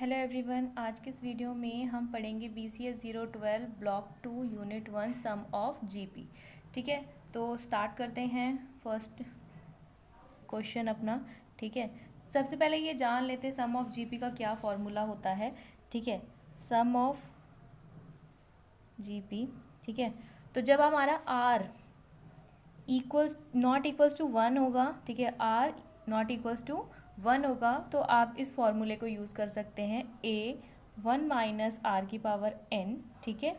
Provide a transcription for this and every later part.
Hello everyone, आज के इस वीडियो में हम पढ़ेंगे BCS 012 block 2 unit 1 sum of GP. ठीक है, तो स्टार्ट करते हैं फर्स्ट क्वेश्चन अपना। ठीक है, सबसे पहले ये जान लेते हैं सम ऑफ जीपी का क्या फॉर्मूला होता है। ठीक है, सम ऑफ जीपी। ठीक है, तो जब हमारा आर नॉट इक्वल्स टू 1 होगा, ठीक है, आर नॉट इक्वल्स टू 1 होगा, तो आप इस फॉर्मूले को यूज़ कर सकते हैं ए 1 माइनस आर की पावर n, ठीक है,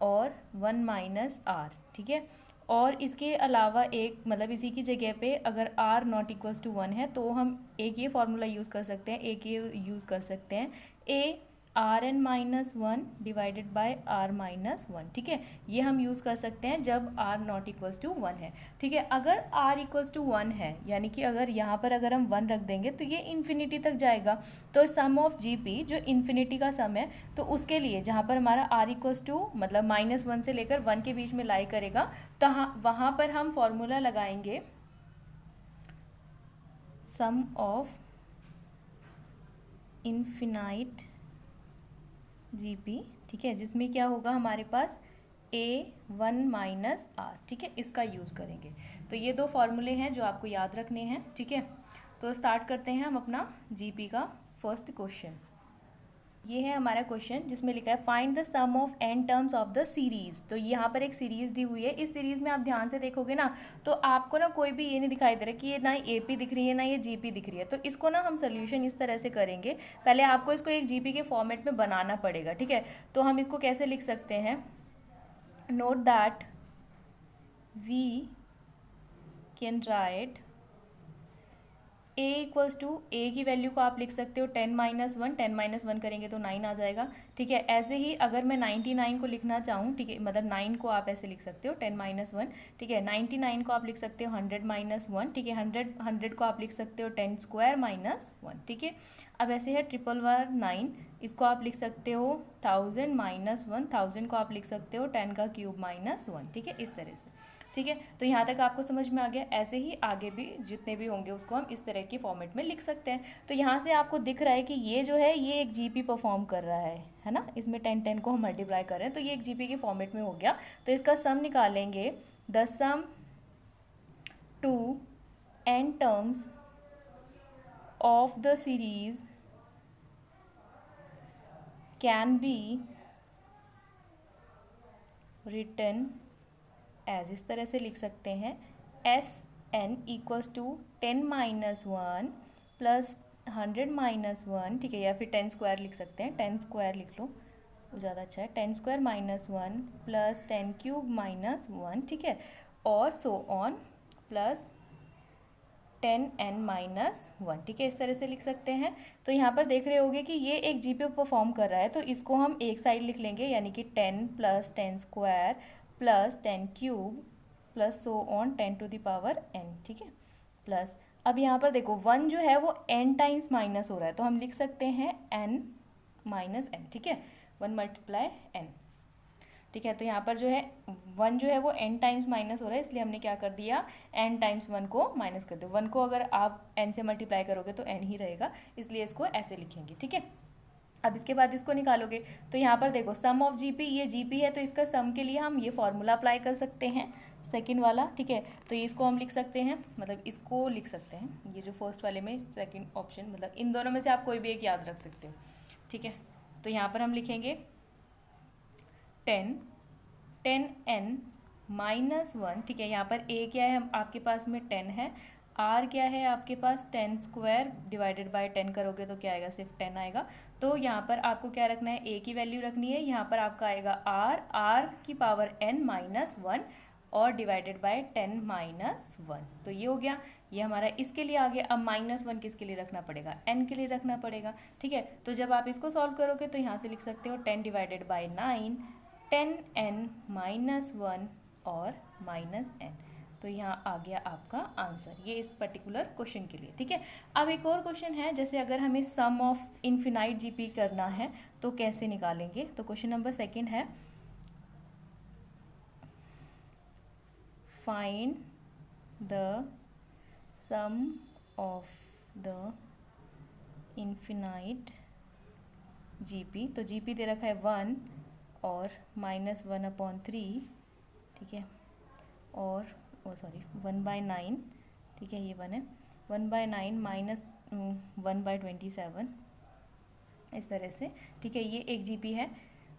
और 1 माइनस आर। ठीक है, और इसके अलावा एक मतलब इसी की जगह पे अगर आर नॉट इक्वल्स टू 1 है तो हम एक ये फॉर्मूला यूज़ कर सकते हैं, एक ये यूज़ कर सकते हैं ए Rn-1 डिवाइडेड बाय R-1। ठीक है, ये हम यूज़ कर सकते हैं जब R नॉट इक्वल्स टू 1 है। ठीक है, अगर R इक्वल्स टू 1 है, यानी कि अगर यहाँ पर अगर हम 1 रख देंगे तो ये इन्फिनिटी तक जाएगा। तो सम ऑफ जीपी जो इन्फिनिटी का सम है, तो उसके लिए जहाँ पर हमारा R इक्वल्स टू मतलब -1 से लेकर 1 के बीच में लाई करेगा, तो वहाँ पर हम फॉर्मूला लगाएंगे सम ऑफ इन्फिनाइट जीपी। ठीक है, जिसमें क्या होगा हमारे पास A1 माइनस आर। ठीक है, इसका यूज़ करेंगे। तो ये दो फॉर्मूले हैं जो आपको याद रखने हैं। ठीक है, तो स्टार्ट करते हैं हम अपना जीपी का फर्स्ट क्वेश्चन। ये है हमारा क्वेश्चन जिसमें लिखा है find the sum of n terms of the series. तो यहाँ पर एक सीरीज दी हुई है। इस सीरीज में आप ध्यान से देखोगे ना, तो आपको ना कोई भी ये नहीं दिखाई दे रहा कि ये ना AP दिख रही है ना ये GP दिख रही है। तो इसको ना हम सोल्यूशन इस तरह से करेंगे। पहले आपको इसको एक GP के फॉर्मेट में बनाना पड़ेगा। ठीक है, तो हम इसको कैसे लिख सकते हैं, note that we can write a equals to A की वैल्यू को आप लिख सकते हो 10 माइनस 1, 10 माइनस 1 करेंगे तो 9 आ जाएगा। ठीक है, ऐसे ही अगर मैं 99 को लिखना चाहूँ, ठीक है, मतलब 9 को आप ऐसे लिख सकते हो 10 माइनस 1। ठीक है, 99 को आप लिख सकते हो 100 माइनस 1। ठीक है, 100 को आप लिख सकते हो 10 स्क्वायर माइनस 1। ठीक है, अब ऐसे है 999, इसको आप लिख सकते हो 1000 माइनस 1, 1000 को आप लिख सकते हो 10 का क्यूब माइनस 1। ठीक है, इस तरह से। ठीक है, तो यहाँ तक आपको समझ में आ गया। ऐसे ही आगे भी जितने भी होंगे उसको हम इस तरह की फॉर्मेट में लिख सकते हैं। तो यहाँ से आपको दिख रहा है कि ये जो है ये एक जीपी परफॉर्म कर रहा है ना, इसमें 10 को हम मल्टीप्लाई कर रहे हैं, तो ये एक जीपी के फॉर्मेट में हो गया। तो इसका सम निकालेंगे, the sum to n terms of the series can be written as, इस तरह से लिख सकते हैं Sn equals to 10 minus 1 plus 100 minus 1। ठीक है, या फिर 10 स्क्वायर लिख सकते हैं, 10 स्क्वायर लिख लो वो ज़्यादा अच्छा है, 10 square minus 1 plus 10 cube minus 1। ठीक है, और so on plus 10n minus 1। ठीक है, इस तरह से लिख सकते हैं। तो यहाँ पर देख रहे होगे कि ये एक जीपी परफॉर्म कर रहा है, तो इसको हम एक साइड लिख लेंगे, यानी कि 10 plus 10 square plus 10 cube plus so on 10 to the power n। ठीक है, प्लस अब यहाँ पर देखो 1 जो है वो n टाइम्स माइनस हो रहा है, तो हम लिख सकते हैं n माइनस n। ठीक है, 1 मल्टीप्लाई n। ठीक है, तो यहाँ पर जो है 1 जो है वो n टाइम्स माइनस हो रहा है, इसलिए हमने क्या कर दिया, n टाइम्स 1 को माइनस कर दो। 1 को अगर आप n से मल्टीप्लाई करोगे तो n ही रहेगा, इसलिए इसको ऐसे लिखेंगे। ठीक है, अब इसके बाद इसको निकालोगे, तो यहाँ पर देखो सम ऑफ जीपी, ये जीपी है तो इसका सम के लिए हम ये फॉर्मूला अप्लाई कर सकते हैं, सेकंड वाला। ठीक है, तो ये इसको हम लिख सकते हैं, मतलब इसको लिख सकते हैं, ये जो फर्स्ट वाले में सेकंड ऑप्शन, मतलब इन दोनों में से आप कोई भी एक याद रख सकते हो। ठीक है, तो यहाँ पर हम लिखेंगे 10n माइनस 1। ठीक है, यहाँ पर a क्या है, हम आपके पास में 10 है, r क्या है आपके पास 10 स्क्वायर डिवाइडेड बाय 10 करोगे तो क्या आएगा, सिर्फ 10 आएगा। तो यहाँ पर आपको क्या रखना है, a की वैल्यू रखनी है, यहाँ पर आपका आएगा r की पावर n माइनस 1 और डिवाइडेड बाय 10 माइनस 1। तो ये हो गया, ये हमारा इसके लिए आ गया। अब -1 किसके लिए रखना पड़ेगा, n के लिए रखना पड़ेगा। ठीक है, तो जब आप इसको सॉल्व करोगे तो यहाँ से लिख सकते हो 10 डिवाइडेड बाई 9, 10n माइनस 1 और माइनस n। तो यहाँ आ गया आपका आंसर, ये इस पर्टिकुलर क्वेश्चन के लिए। ठीक है, अब एक और क्वेश्चन है, जैसे अगर हमें सम ऑफ इनफिनाइट जीपी करना है तो कैसे निकालेंगे। तो क्वेश्चन नंबर सेकंड है, find the sum of the infinite GP, तो GP दे रखा है 1 और -1/3, ठीक है, और सॉरी 1/9, ठीक है, ये 1 है, 1/9 माइनस 1/27, इस तरह से, ठीक है, ये एक GP है।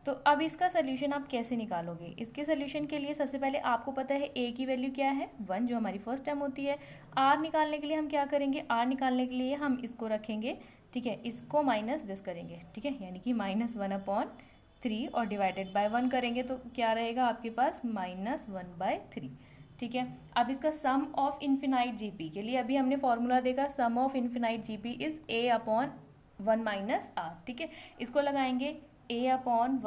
तो अब इसका सोल्यूशन आप कैसे निकालोगे? इसके सोल्यूशन के लिए सबसे पहले आपको पता है A की वैल्यू क्या है, 1, जो हमारी फर्स्ट टर्म होती है। R निकालने के लिए हम क्या करेंगे, R निकालने के लिए हम इसको रखेंगे, ठीक है, इसको माइनस दिस करेंगे, ठीक है, यानी कि -1/3 और डिवाइडेड बाय 1 करेंगे तो क्या रहेगा आपके पास, -1/3, ठीक है। अब इसका सम ऑफ इन्फिनाइट GP के लिए अभी हमने फॉर्मूला देखा, sum of infinite GP is A/1 - R, ठीक है। इसको लगाएंगे A/1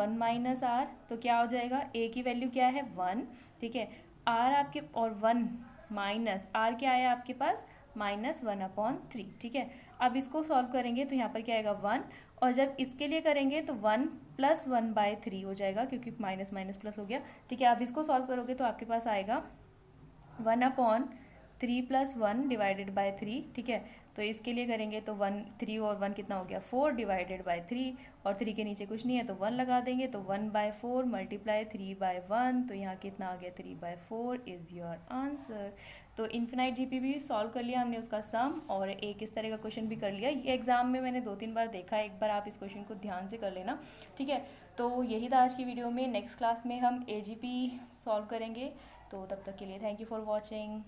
- R, तो क्या हो जाएगा, A की वैल्यू क्या है 1, ठीक है, R आपके और 1 माइनस R क्या आया आपके पास, -1/3, ठीक है। अब इसको सॉल्व करेंगे तो यहाँ पर क्या आएगा 1, और जब इसके लिए करेंगे तो 1 + 1/3 हो जाएगा, क्योंकि माइनस माइनस प्लस हो गया, ठीक है। अब इसको सॉल्व करोगे तो आपके पास आएगा 1/3 + 1 डिवाइडेड बाय 3, ठीक है। तो इसके लिए करेंगे तो 1, 3 और 1 कितना हो गया, 4 डिवाइडेड बाय 3, और 3 के नीचे कुछ नहीं है तो 1 लगा देंगे, तो 1/4 मल्टीप्लाई 3/1, तो यहाँ कितना आ गया, 3/4 इज़ योर आंसर। तो इन्फिनाइट GP भी सॉल्व कर लिया हमने, उसका सम, और एक इस तरह का क्वेश्चन भी कर लिया। ये एग्जाम में मैंने 2-3 बार देखा है, एक बार आप इस क्वेश्चन को ध्यान से कर लेना, ठीक है। तो यही था आज की वीडियो में, नेक्स्ट क्लास में हम AGP सॉल्व करेंगे। तो तब तक के लिए थैंक यू फॉर वॉचिंग।